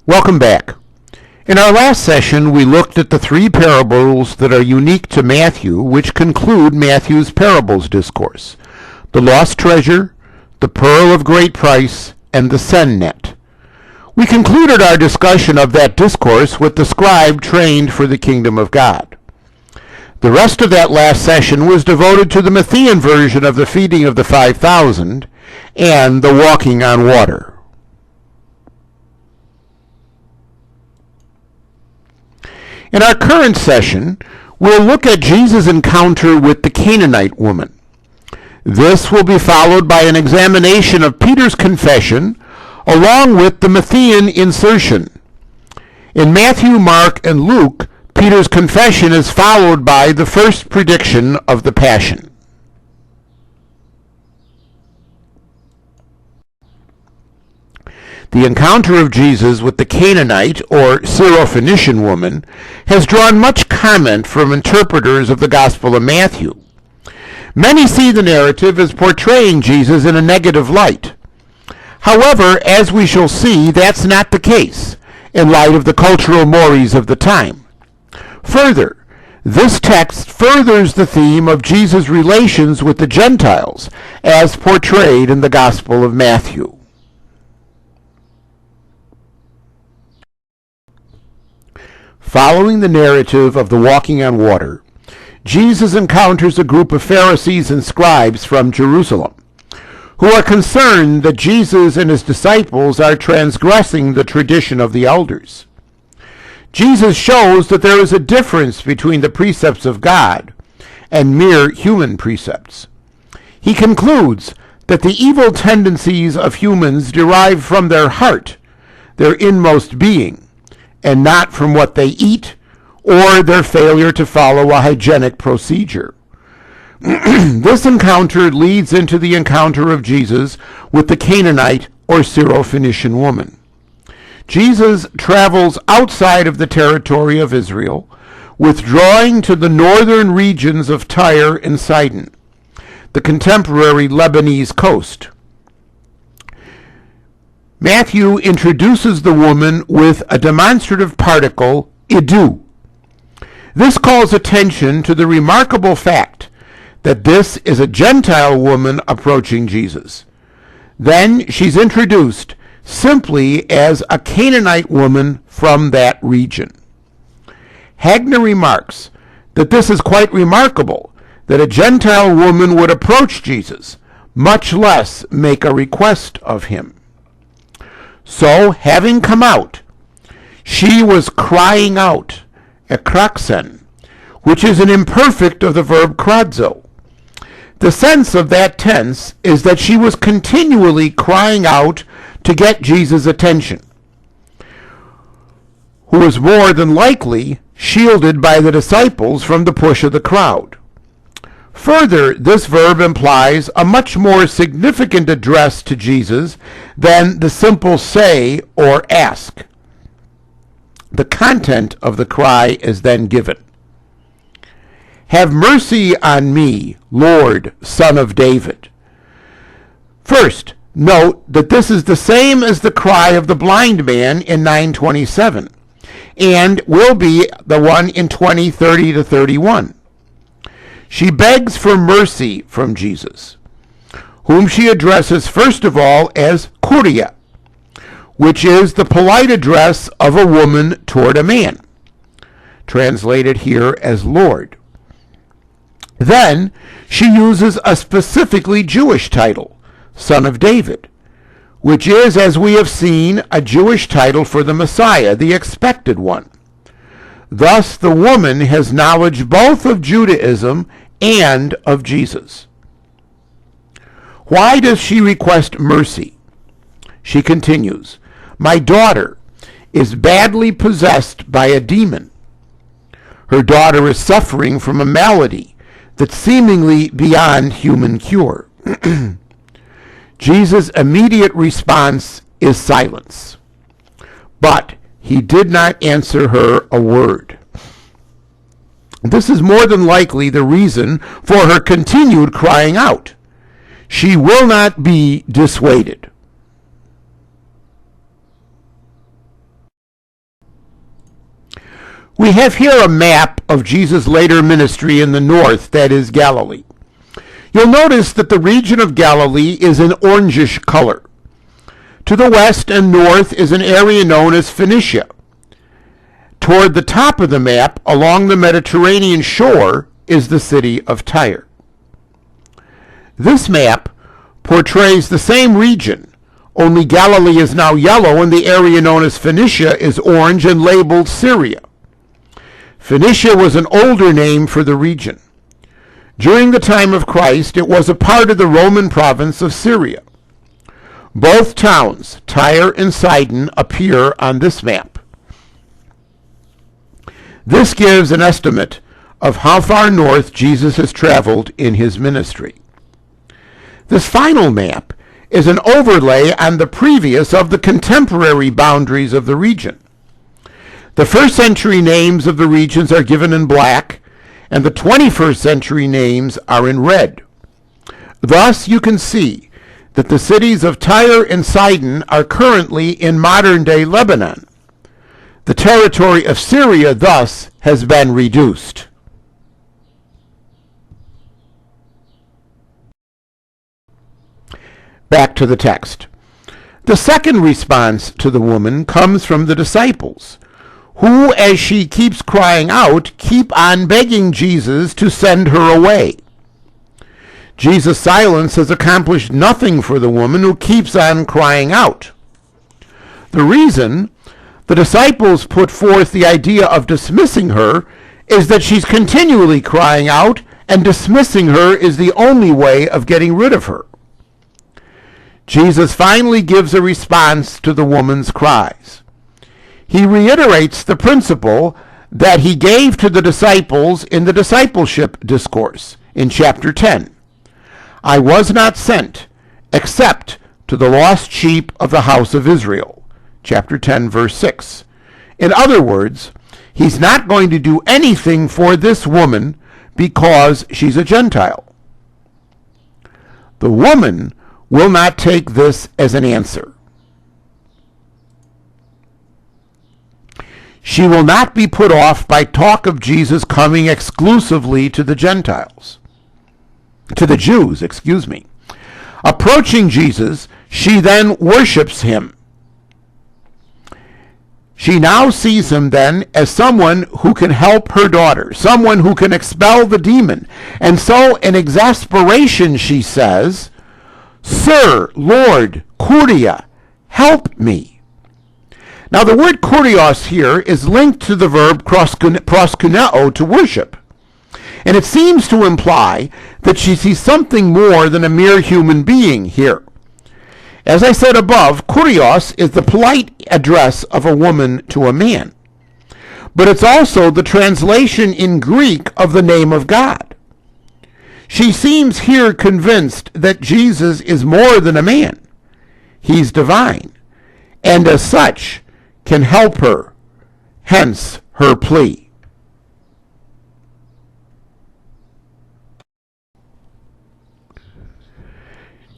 Welcome back. In our last session, we looked at the three parables that are unique to Matthew, which conclude Matthew's parables discourse: the lost treasure, the pearl of great price, and the seine net. We concluded our discussion of that discourse with the scribe trained for the kingdom of God. The rest of that last session was devoted to the Matthean version of the feeding of the 5,000 and the walking on water. In our current session, we'll look at Jesus' encounter with the Canaanite woman. This will be followed by an examination of Peter's confession, along with the Matthean insertion. In Matthew, Mark, and Luke, Peter's confession is followed by the first prediction of the Passion. The encounter of Jesus with the Canaanite, or Syrophoenician woman, has drawn much comment from interpreters of the Gospel of Matthew. Many see the narrative as portraying Jesus in a negative light. However, as we shall see, that's not the case, in light of the cultural mores of the time. Further, this text furthers the theme of Jesus' relations with the Gentiles, as portrayed in the Gospel of Matthew. Following the narrative of the walking on water, Jesus encounters a group of Pharisees and scribes from Jerusalem, who are concerned that Jesus and his disciples are transgressing the tradition of the elders. Jesus shows that there is a difference between the precepts of God and mere human precepts. He concludes that the evil tendencies of humans derive from their heart, their inmost being, and not from what they eat or their failure to follow a hygienic procedure. This encounter leads into the encounter of Jesus with the Canaanite or Syrophoenician woman. Jesus travels outside of the territory of Israel, withdrawing to the northern regions of Tyre and Sidon, the contemporary Lebanese coast. Matthew introduces the woman with a demonstrative particle, idu. This calls attention to the remarkable fact that this is a Gentile woman approaching Jesus. Then she's introduced simply as a Canaanite woman from that region. Hagner remarks that this is quite remarkable that a Gentile woman would approach Jesus, much less make a request of him. So, having come out, she was crying out, ekraksen, which is an imperfect of the verb kradzo. The sense of that tense is that she was continually crying out to get Jesus' attention, who was more than likely shielded by the disciples from the push of the crowd. Further, this verb implies a much more significant address to Jesus than the simple say or ask. The content of the cry is then given. Have mercy on me, Lord, Son of David. First, note that this is the same as the cry of the blind man in 9:27, and will be the one in 20:30 to 31. She begs for mercy from Jesus, whom she addresses first of all as Kuria, which is the polite address of a woman toward a man, translated here as Lord. Then she uses a specifically Jewish title, Son of David, which is, as we have seen, a Jewish title for the Messiah, the expected one. Thus, the woman has knowledge both of Judaism and of Jesus. Why does she request mercy? She continues, my daughter is badly possessed by a demon. Her daughter is suffering from a malady that's seemingly beyond human cure. Jesus' immediate response is silence. But he did not answer her a word. This is more than likely the reason for her continued crying out. She will not be dissuaded. We have here a map of Jesus' later ministry in the north, that is Galilee. You'll notice that the region of Galilee is an orangish color. To the west and north is an area known as Phoenicia. Toward the top of the map, along the Mediterranean shore, is the city of Tyre. This map portrays the same region, only Galilee is now yellow and the area known as Phoenicia is orange and labeled Syria. Phoenicia was an older name for the region. During the time of Christ, it was a part of the Roman province of Syria. Both towns, Tyre and Sidon, appear on this map. This gives an estimate of how far north Jesus has traveled in his ministry. This final map is an overlay on the previous of the contemporary boundaries of the region. The first century names of the regions are given in black, and the 21st century names are in red. Thus, you can see that the cities of Tyre and Sidon are currently in modern-day Lebanon. The territory of Syria, thus, has been reduced. Back to the text. The second response to the woman comes from the disciples, who, as she keeps crying out, keep on begging Jesus to send her away. Jesus' silence has accomplished nothing for the woman who keeps on crying out. The reason the disciples put forth the idea of dismissing her is that she's continually crying out, and dismissing her is the only way of getting rid of her. Jesus finally gives a response to the woman's cries. He reiterates the principle that he gave to the disciples in the discipleship discourse in chapter 10. I was not sent except to the lost sheep of the house of Israel. Chapter 10, verse 6. In other words, he's not going to do anything for this woman because she's a Gentile. The woman will not take this as an answer. She will not be put off by talk of Jesus coming exclusively to the Gentiles. To the Jews, excuse me. Approaching Jesus, she then worships him. She now sees him then as someone who can help her daughter, someone who can expel the demon. And so in exasperation she says, Sir, Lord, Kuria, help me. Now the word kurios here is linked to the verb proskuneo, to worship. And it seems to imply that she sees something more than a mere human being here. As I said above, kurios is the polite address of a woman to a man. But it's also the translation in Greek of the name of God. She seems here convinced that Jesus is more than a man. He's divine, and as such can help her, hence her plea.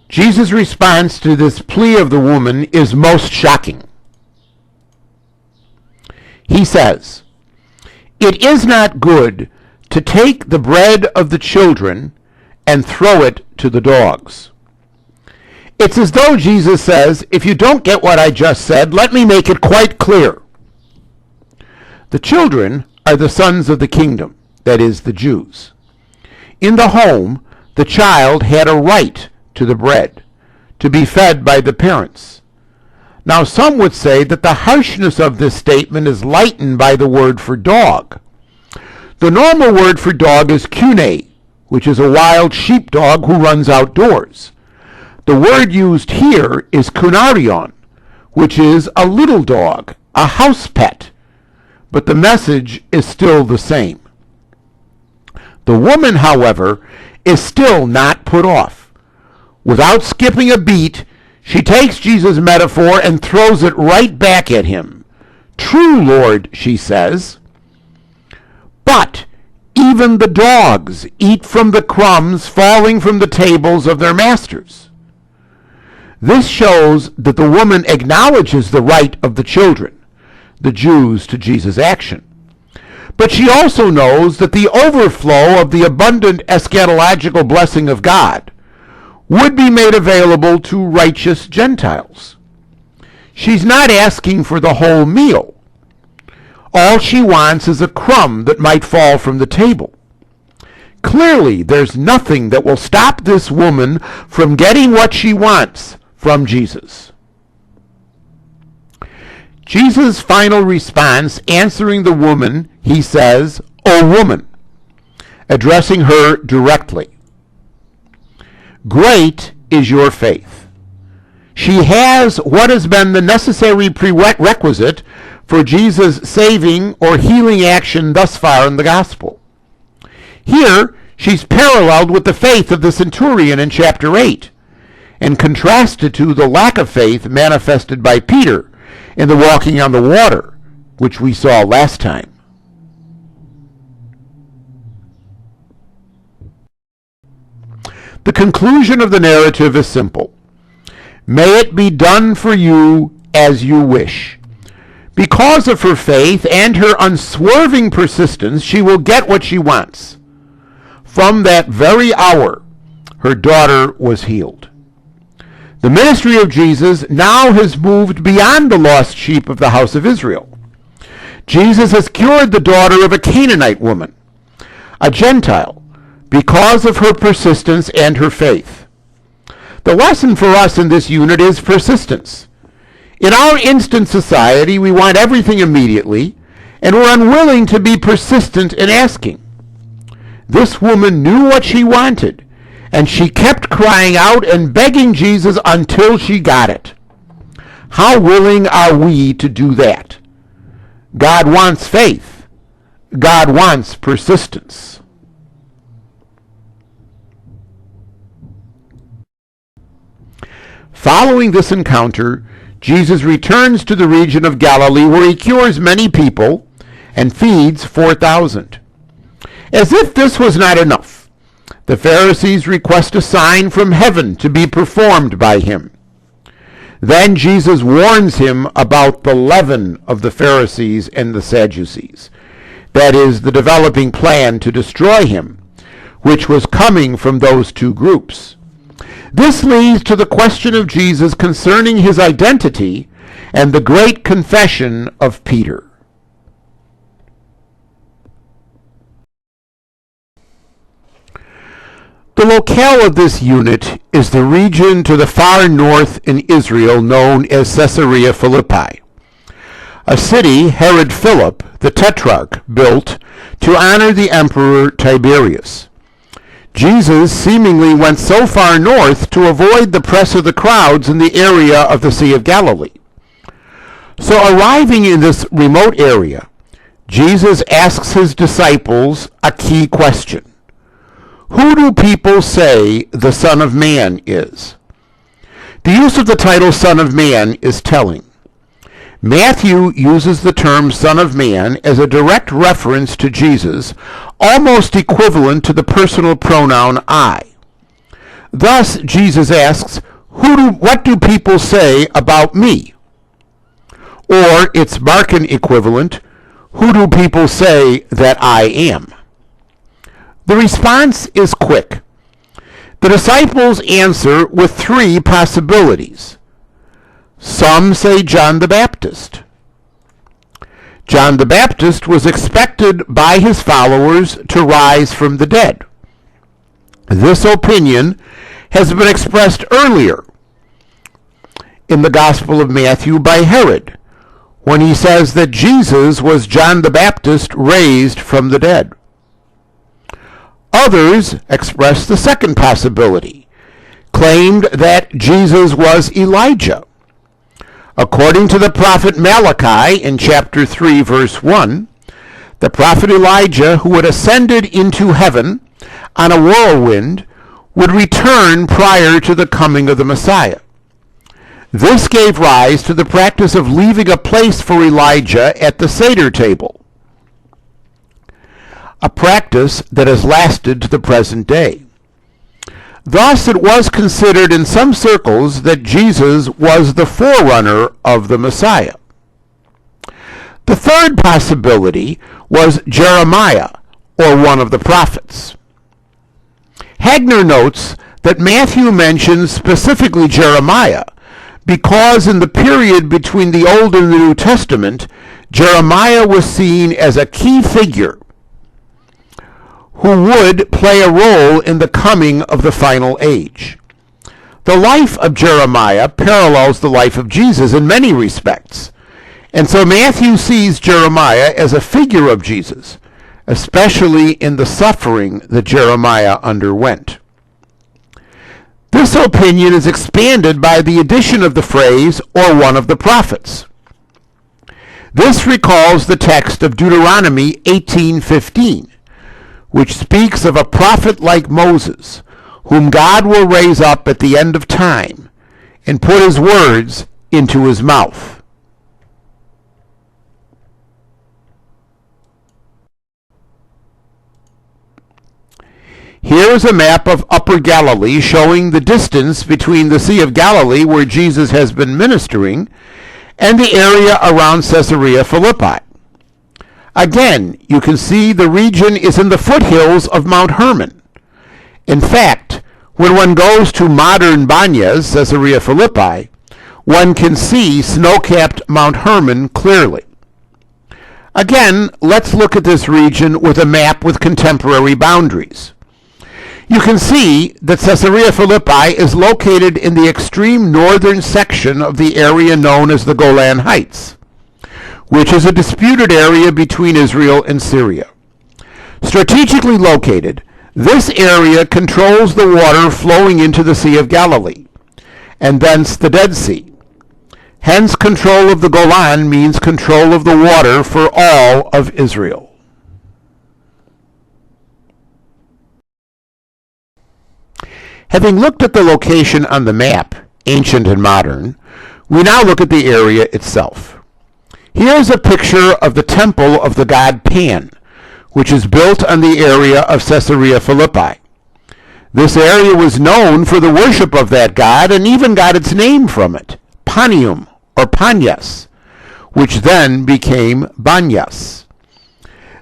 Jesus' response to this plea of the woman is most shocking. He says, It is not good to take the bread of the children and throw it to the dogs. It's as though Jesus says, if you don't get what I just said, let me make it quite clear. The children are the sons of the kingdom, that is, the Jews. In the home, the child had a right to the bread, to be fed by the parents. Now some would say that the harshness of this statement is lightened by the word for dog. The normal word for dog is kune, which is a wild sheepdog who runs outdoors. The word used here is kunarion, which is a little dog, a house pet, but the message is still the same. The woman, however, is still not put off. Without skipping a beat, she takes Jesus' metaphor and throws it right back at him. True, Lord, she says, but even the dogs eat from the crumbs falling from the tables of their masters. This shows that the woman acknowledges the right of the children, the Jews, to Jesus' action. but she also knows that the overflow of the abundant eschatological blessing of God would be made available to righteous Gentiles. She's not asking for the whole meal. All she wants is a crumb that might fall from the table. Clearly, there's nothing that will stop this woman from getting what she wants from Jesus. Jesus' final response, answering the woman, he says, "O woman," addressing her directly. "Great is your faith." She has what has been the necessary prerequisite for Jesus' saving or healing action thus far in the gospel. Here, she's paralleled with the faith of the centurion in chapter 8 and contrasted to the lack of faith manifested by Peter in the walking on the water, which we saw last time. The conclusion of the narrative is simple. May it be done for you as you wish. Because of her faith and her unswerving persistence, she will get what she wants. From that very hour, her daughter was healed. The ministry of Jesus now has moved beyond the lost sheep of the house of Israel. Jesus has cured the daughter of a Canaanite woman, a Gentile, because of her persistence and her faith. The lesson for us in this unit is persistence. In our instant society, we want everything immediately, and we're unwilling to be persistent in asking. This woman knew what she wanted, and she kept crying out and begging Jesus until she got it. How willing are we to do that? God wants faith. God wants persistence. Following this encounter, Jesus returns to the region of Galilee where he cures many people and feeds 4,000. As if this was not enough, the Pharisees request a sign from heaven to be performed by him. Then Jesus warns him about the leaven of the Pharisees and the Sadducees, that is, the developing plan to destroy him, which was coming from those two groups. This leads to the question of Jesus concerning his identity and the great confession of Peter. The locale of this unit is the region to the far north in Israel known as Caesarea Philippi, a city Herod Philip, the Tetrarch, built to honor the Emperor Tiberius. Jesus seemingly went so far north to avoid the press of the crowds in the area of the Sea of Galilee. So arriving in this remote area, Jesus asks his disciples a key question. Who do people say the Son of Man is? The use of the title Son of Man is telling. Matthew uses the term Son of Man as a direct reference to Jesus, almost equivalent to the personal pronoun I. Thus, Jesus asks, what do people say about me? Or its Markan equivalent, who do people say that I am? The response is quick. The disciples answer with three possibilities. Some say John the Baptist. John the Baptist was expected by his followers to rise from the dead. This opinion has been expressed earlier in the Gospel of Matthew by Herod, when he says that Jesus was John the Baptist raised from the dead. Others expressed the second possibility, claimed that Jesus was Elijah. According to the prophet Malachi in chapter 3, verse 1, the prophet Elijah, who had ascended into heaven on a whirlwind, would return prior to the coming of the Messiah. This gave rise to the practice of leaving a place for Elijah at the Seder table, a practice that has lasted to the present day. Thus, it was considered in some circles that Jesus was the forerunner of the Messiah. The third possibility was Jeremiah, or one of the prophets. Hagner notes that Matthew mentions specifically Jeremiah because in the period between the Old and the New Testament, Jeremiah was seen as a key figure who would play a role in the coming of the final age. The life of Jeremiah parallels the life of Jesus in many respects, and so Matthew sees Jeremiah as a figure of Jesus, especially in the suffering that Jeremiah underwent. This opinion is expanded by the addition of the phrase, or one of the prophets. This recalls the text of Deuteronomy 18:15, which speaks of a prophet like Moses, whom God will raise up at the end of time and put his words into his mouth. Here is a map of Upper Galilee showing the distance between the Sea of Galilee, where Jesus has been ministering, and the area around Caesarea Philippi. Again, you can see the region is in the foothills of Mount Hermon. In fact, when one goes to modern Banyas, Caesarea Philippi, one can see snow-capped Mount Hermon clearly. Again, let's look at this region with a map with contemporary boundaries. You can see that Caesarea Philippi is located in the extreme northern section of the area known as the Golan Heights, which is a disputed area between Israel and Syria. Strategically located, this area controls the water flowing into the Sea of Galilee, and thence the Dead Sea. Hence, control of the Golan means control of the water for all of Israel. Having looked at the location on the map, ancient and modern, we now look at the area itself. Here is a picture of the temple of the god Pan, which is built on the area of Caesarea Philippi. This area was known for the worship of that god and even got its name from it, Panium, or Panyas, which then became Banyas.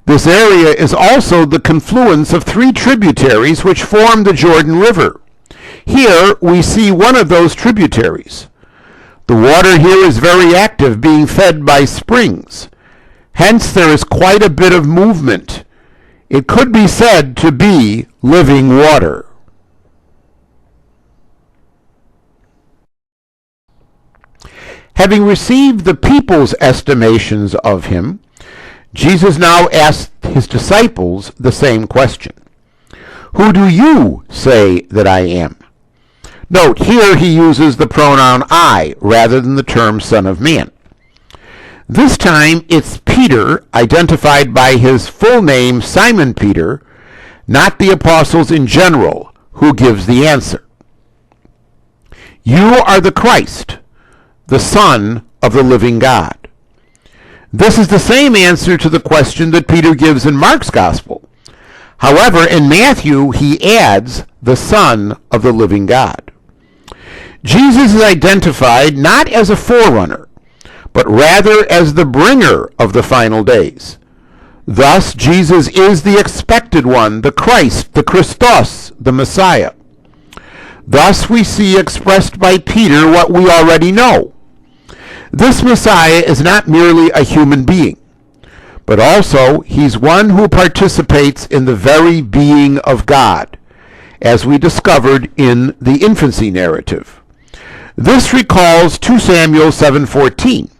This area is also the confluence of three tributaries which form the Jordan River. Here we see one of those tributaries. The water here is very active, being fed by springs. Hence there is quite a bit of movement. It could be said to be living water. Having received the people's estimations of him, Jesus now asked his disciples the same question. Who do you say that I am? Note, here he uses the pronoun I rather than the term Son of Man. This time it's Peter, identified by his full name Simon Peter, not the apostles in general, who gives the answer. You are the Christ, the Son of the living God. This is the same answer to the question that Peter gives in Mark's Gospel. However, in Matthew, he adds the Son of the living God. Jesus is identified not as a forerunner, but rather as the bringer of the final days. Thus, Jesus is the expected one, the Christ, the Christos, the Messiah. Thus, we see expressed by Peter what we already know. This Messiah is not merely a human being, but also he's one who participates in the very being of God, as we discovered in the infancy narrative. This recalls 2 Samuel 7:14,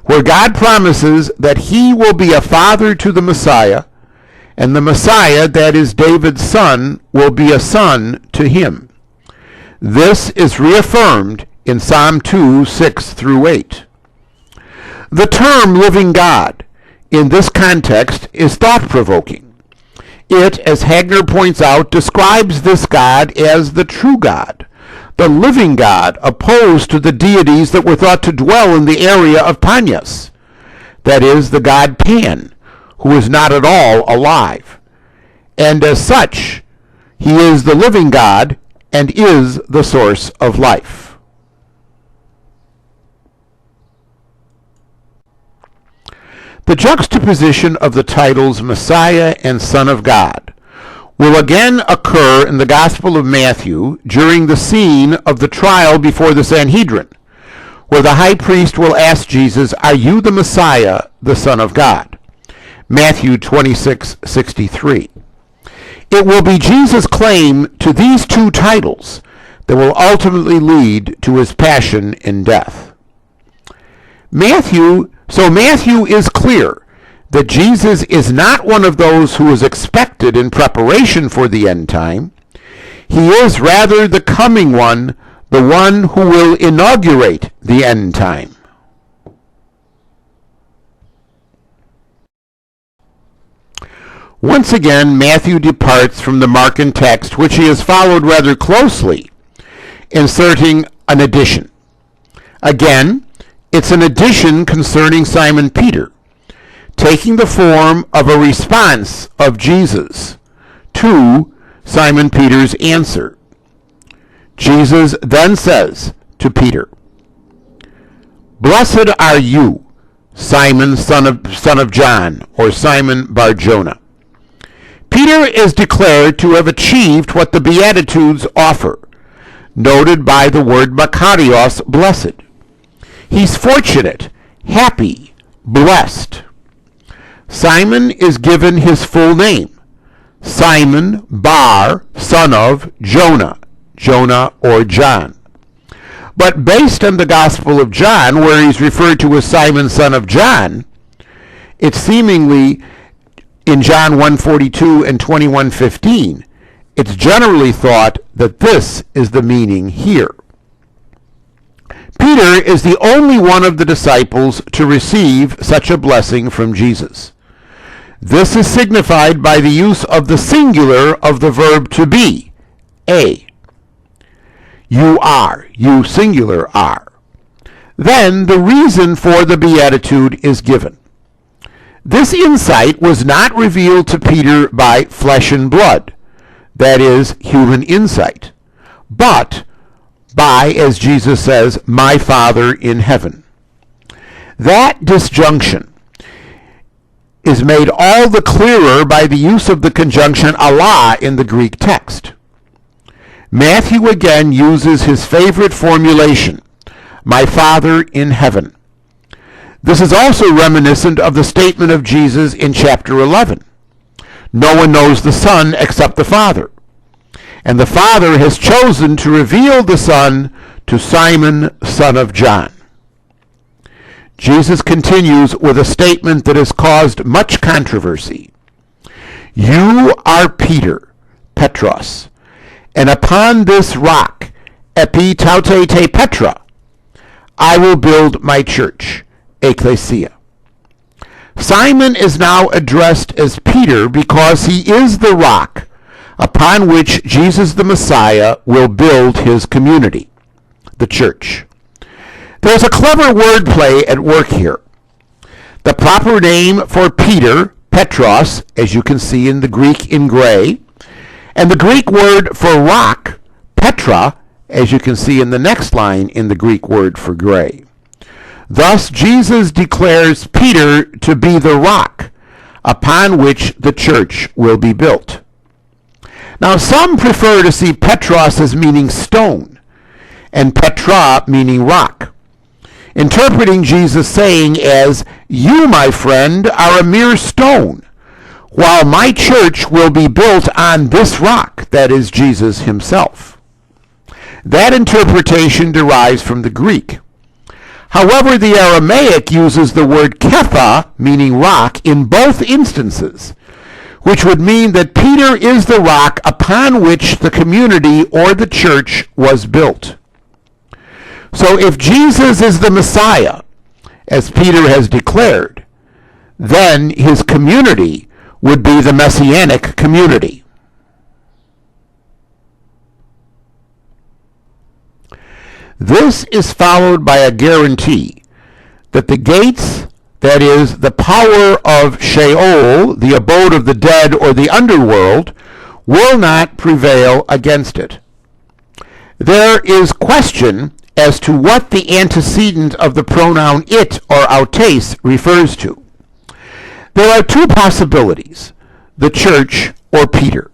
where God promises that he will be a father to the Messiah, and the Messiah, that is David's son, will be a son to him. This is reaffirmed in Psalm 2, 6 through 8. The term living God in this context is thought-provoking. It, as Hagner points out, describes this God as the true God, the living God, opposed to the deities that were thought to dwell in the area of Panyas, that is, the god Pan, who is not at all alive. And as such, he is the living God and is the source of life. The juxtaposition of the titles Messiah and Son of God will again occur in the Gospel of Matthew during the scene of the trial before the Sanhedrin, where the high priest will ask Jesus, "Are you the Messiah, the Son of God?" Matthew 26:63. It will be Jesus' claim to these two titles that will ultimately lead to his passion and death. Matthew is clear that Jesus is not one of those who is expected in preparation for the end time. He is rather the coming one, the one who will inaugurate the end time. Once again, Matthew departs from the Markan text, which he has followed rather closely, inserting an addition. Again, it's an addition concerning Simon Peter, taking the form of a response of Jesus to Simon Peter's answer. Jesus then says to Peter, "Blessed are you, Simon, son of John," or Simon Bar-Jonah. Peter is declared to have achieved what the Beatitudes offer, noted by the word makarios, blessed. He's fortunate, happy, blessed. Simon is given his full name, Simon Bar, son of Jonah, Jonah or John. But based on the Gospel of John, where he's referred to as Simon, son of John, it's seemingly in John 1:42 and 21:15, it's generally thought that this is the meaning here. Peter is the only one of the disciples to receive such a blessing from Jesus. This is signified by the use of the singular of the verb to be, a. You are, you singular are. Then the reason for the beatitude is given. This insight was not revealed to Peter by flesh and blood, that is, human insight, but by, as Jesus says, my Father in heaven. That disjunction is made all the clearer by the use of the conjunction Allah in the Greek text. Matthew again uses his favorite formulation, my Father in heaven. This is also reminiscent of the statement of Jesus in chapter 11. No one knows the Son except the Father, and the Father has chosen to reveal the Son to Simon, son of John. Jesus continues with a statement that has caused much controversy. You are Peter, Petros, and upon this rock, epi taute te Petra, I will build my church, ecclesia. Simon is now addressed as Peter because he is the rock upon which Jesus the Messiah will build his community, the church. There's a clever wordplay at work here. The proper name for Peter, Petros, as you can see in the Greek in gray, and the Greek word for rock, Petra, as you can see in the next line in the Greek word for gray. Thus, Jesus declares Peter to be the rock upon which the church will be built. Now, some prefer to see Petros as meaning stone, and Petra meaning rock, interpreting Jesus saying as, you, my friend, are a mere stone, while my church will be built on this rock, that is Jesus himself. That interpretation derives from the Greek. However, the Aramaic uses the word kepha, meaning rock, in both instances, which would mean that Peter is the rock upon which the community or the church was built. So if Jesus is the Messiah, as Peter has declared, then his community would be the Messianic community. This is followed by a guarantee that the gates, that is, the power of Sheol, the abode of the dead or the underworld, will not prevail against it. There is question as to what the antecedent of the pronoun it or autes refers to. There are two possibilities, the church or Peter.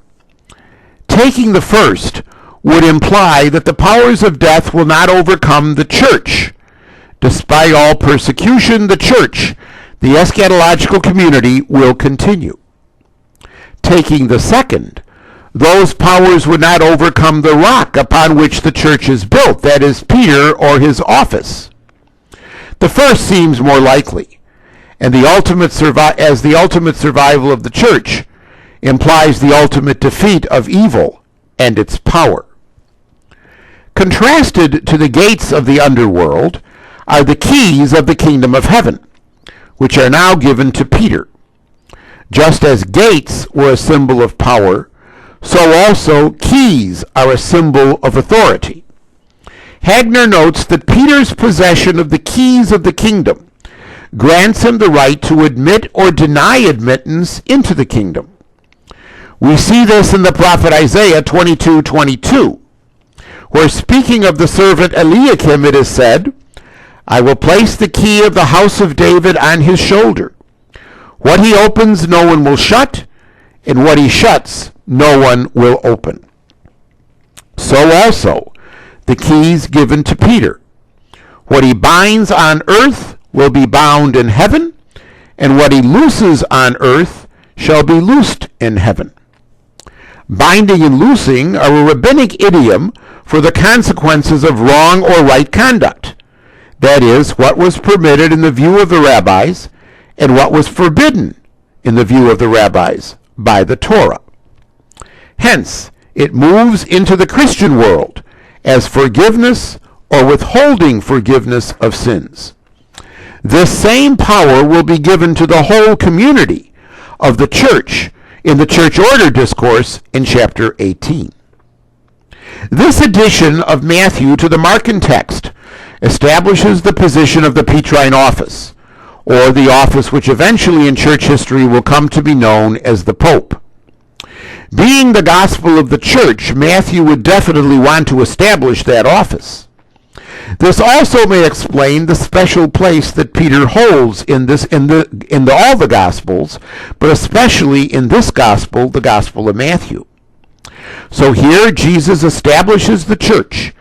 Taking the first would imply that the powers of death will not overcome the church. Despite all persecution, the church, the eschatological community, will continue. Taking the second, those powers would not overcome the rock upon which the church is built, that is, Peter or his office. The first seems more likely, and the ultimate survival of the church implies the ultimate defeat of evil and its power. Contrasted to the gates of the underworld are the keys of the kingdom of heaven, which are now given to Peter. Just as gates were a symbol of power, so also keys are a symbol of authority. Hagner notes that Peter's possession of the keys of the kingdom grants him the right to admit or deny admittance into the kingdom. We see this in the prophet Isaiah 22:22, where speaking of the servant Eliakim it is said, I will place the key of the house of David on his shoulder. What he opens no one will shut, and what he shuts no one will open. So also the keys given to Peter. What he binds on earth will be bound in heaven, and what he looses on earth shall be loosed in heaven. Binding and loosing are a rabbinic idiom for the consequences of wrong or right conduct. That is, what was permitted in the view of the rabbis and what was forbidden in the view of the rabbis by the Torah. Hence, it moves into the Christian world as forgiveness or withholding forgiveness of sins. This same power will be given to the whole community of the church in the church order discourse in chapter 18. This addition of Matthew to the Markan text establishes the position of the Petrine office, or the office which eventually in church history will come to be known as the Pope. Being the gospel of the church, Matthew would definitely want to establish that office. This also may explain the special place that Peter holds in all the Gospels, but especially in this Gospel, the Gospel of Matthew. So here Jesus establishes the church,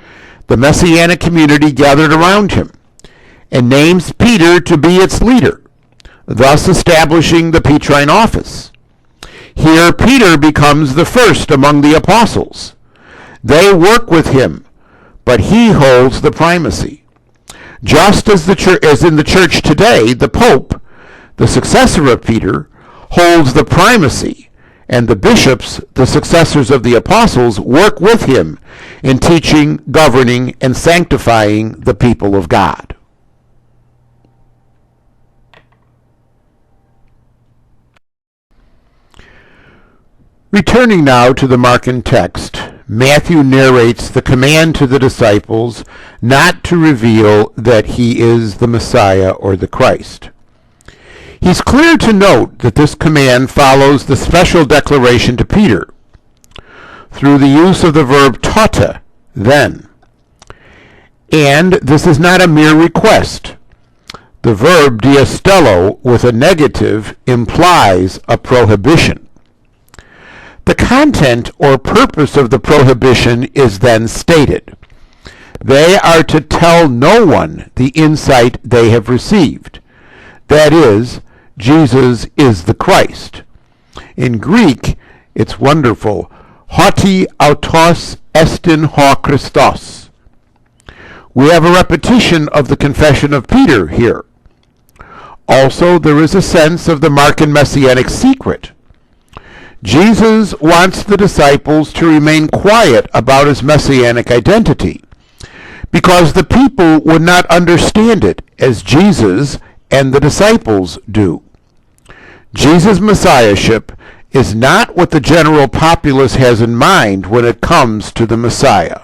the Messianic community gathered around him, and names Peter to be its leader, thus establishing the Petrine office. Here Peter becomes the first among the apostles. They work with him, but he holds the primacy. Just as in the church today, the Pope, the successor of Peter, holds the primacy, and the bishops, the successors of the apostles, work with him in teaching, governing, and sanctifying the people of God. Returning now to the Markan text, Matthew narrates the command to the disciples not to reveal that he is the Messiah or the Christ. He's clear to note that this command follows the special declaration to Peter through the use of the verb tauta, then. And this is not a mere request. The verb diastello with a negative implies a prohibition. The content or purpose of the prohibition is then stated. They are to tell no one the insight they have received. That is, Jesus is the Christ. In Greek, it's wonderful. Hoti autos estin ho Christos. We have a repetition of the confession of Peter here. Also, there is a sense of the Markan messianic secret. Jesus wants the disciples to remain quiet about his messianic identity, because the people would not understand it as Jesus and the disciples do. Jesus' messiahship is not what the general populace has in mind when it comes to the Messiah.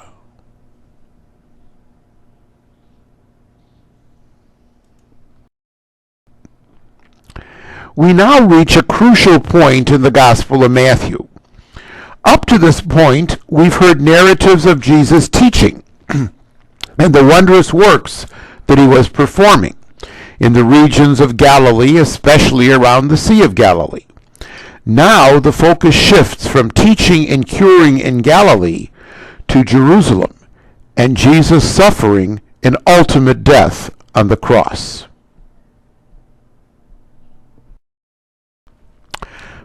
We now reach a crucial point in the Gospel of Matthew. Up to this point, we've heard narratives of Jesus' teaching and the wondrous works that he was performing. in the regions of Galilee, especially around the Sea of Galilee. Now the focus shifts from teaching and curing in Galilee to Jerusalem and Jesus' suffering and ultimate death on the cross.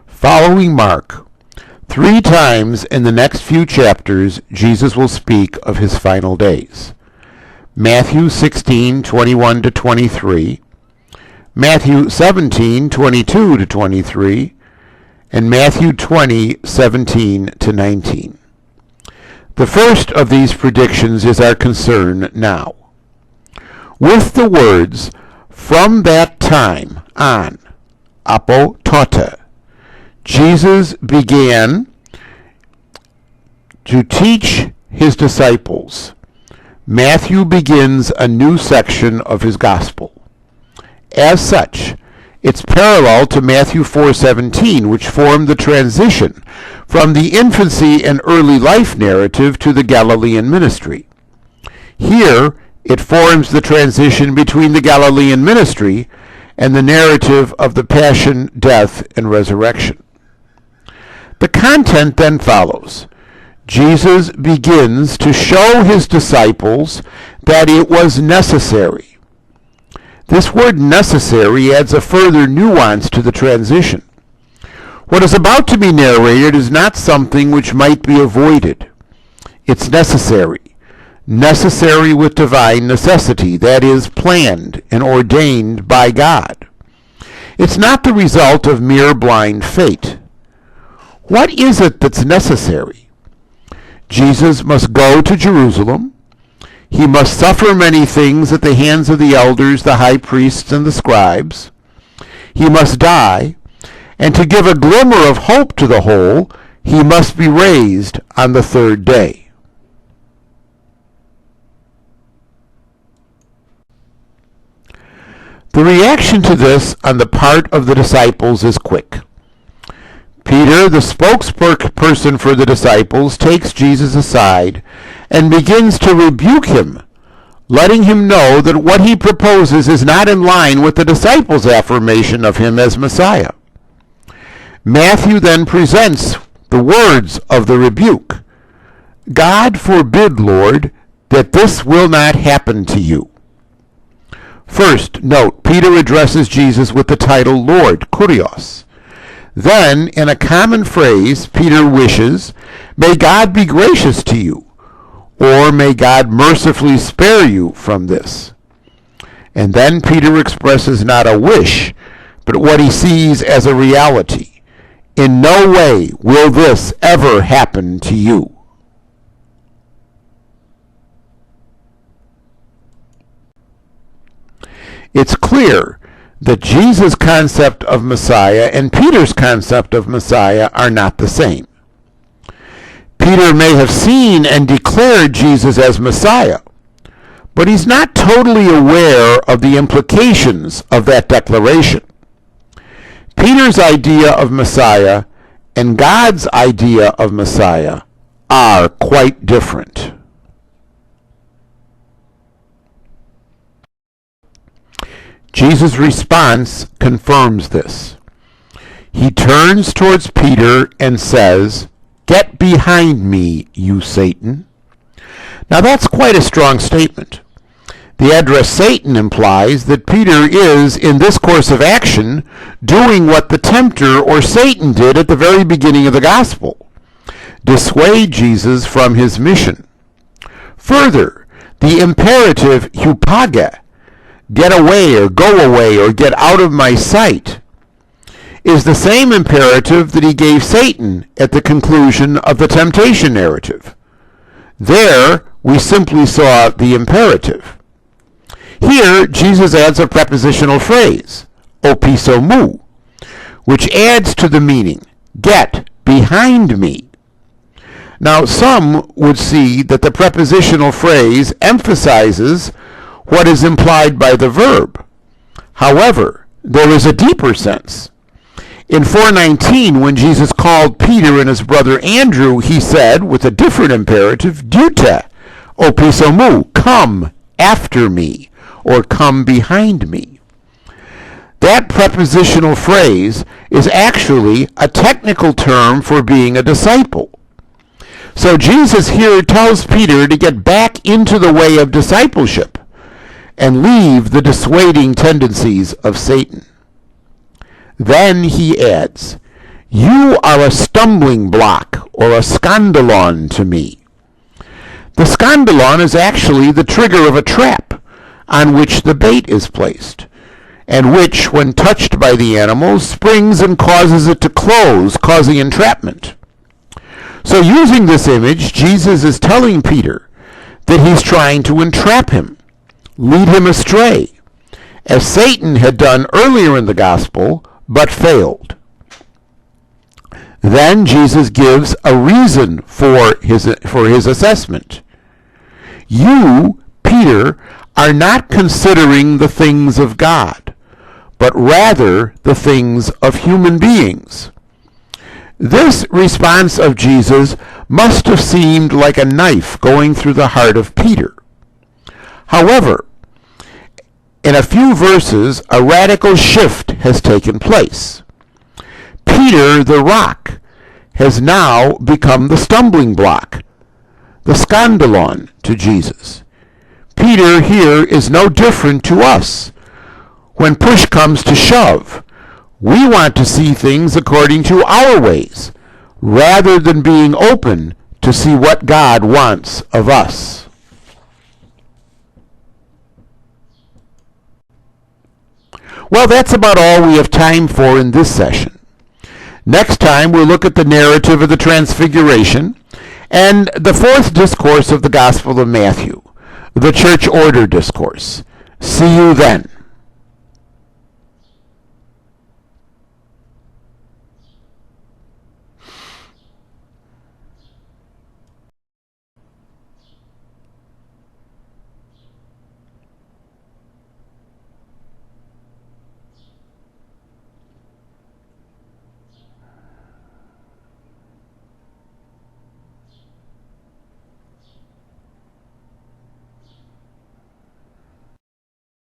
Following Mark, 3 times in the next few chapters, Jesus will speak of his final days. Matthew 16:21-23, Matthew 17:22-23, and Matthew 20:17-19. The first of these predictions is our concern now. With the words, "From that time on," apo tota, Jesus began to teach his disciples. Matthew begins a new section of his gospel. As such, it's parallel to Matthew 4:17, which formed the transition from the infancy and early life narrative to the Galilean ministry. Here, it forms the transition between the Galilean ministry and the narrative of the passion, death, and resurrection. The content then follows. Jesus begins to show his disciples that it was necessary. This word necessary adds a further nuance to the transition. What is about to be narrated is not something which might be avoided. It's necessary. Necessary with divine necessity, that is, planned and ordained by God. It's not the result of mere blind fate. What is it that's necessary? Jesus must go to Jerusalem. He must suffer many things at the hands of the elders, the high priests, and the scribes. He must die, and to give a glimmer of hope to the whole, he must be raised on the 3rd day. The reaction to this on the part of the disciples is quick. Peter, the spokesperson for the disciples, takes Jesus aside and begins to rebuke him, letting him know that what he proposes is not in line with the disciples' affirmation of him as Messiah. Matthew then presents the words of the rebuke. "God forbid, Lord, that this will not happen to you." First, note, Peter addresses Jesus with the title Lord, kurios. Then, in a common phrase, Peter wishes, "May God be gracious to you," or "May God mercifully spare you from this." And then Peter expresses not a wish, but what he sees as a reality. "In no way will this ever happen to you." It's clear that Jesus' concept of Messiah and Peter's concept of Messiah are not the same. Peter may have seen and declared Jesus as Messiah, but he's not totally aware of the implications of that declaration. Peter's idea of Messiah and God's idea of Messiah are quite different. Jesus' response confirms this. He turns towards Peter and says, "Get behind me, you Satan." Now that's quite a strong statement. The address Satan implies that Peter is, in this course of action, doing what the tempter or Satan did at the very beginning of the gospel: dissuade Jesus from his mission. Further, the imperative hupaga, get away or go away or get out of my sight, is the same imperative that he gave Satan at the conclusion of the temptation narrative. There, we simply saw the imperative. Here, Jesus adds a prepositional phrase, opisomu, which adds to the meaning, get behind me. Now, some would see that the prepositional phrase emphasizes what is implied by the verb. However, there is a deeper sense. In 4:19, when Jesus called Peter and his brother Andrew, he said, with a different imperative, "Dute, opisomu, come after me," or come behind me. That prepositional phrase is actually a technical term for being a disciple. So Jesus here tells Peter to get back into the way of discipleship and leave the dissuading tendencies of Satan. Then he adds, "You are a stumbling block or a scandalon to me." The scandalon is actually the trigger of a trap on which the bait is placed, and which, when touched by the animal, springs and causes it to close, causing entrapment. So using this image, Jesus is telling Peter that he's trying to entrap him, lead him astray, as Satan had done earlier in the gospel, but failed. Then Jesus gives a reason for his assessment. You, Peter, are not considering the things of God, but rather the things of human beings. This response of Jesus must have seemed like a knife going through the heart of Peter. However, in a few verses, a radical shift has taken place. Peter, the rock, has now become the stumbling block, the scandalon to Jesus. Peter here is no different to us. When push comes to shove, we want to see things according to our ways, rather than being open to see what God wants of us. Well, that's about all we have time for in this session. Next time, we'll look at the narrative of the Transfiguration and the fourth discourse of the Gospel of Matthew, the church order discourse. See you then.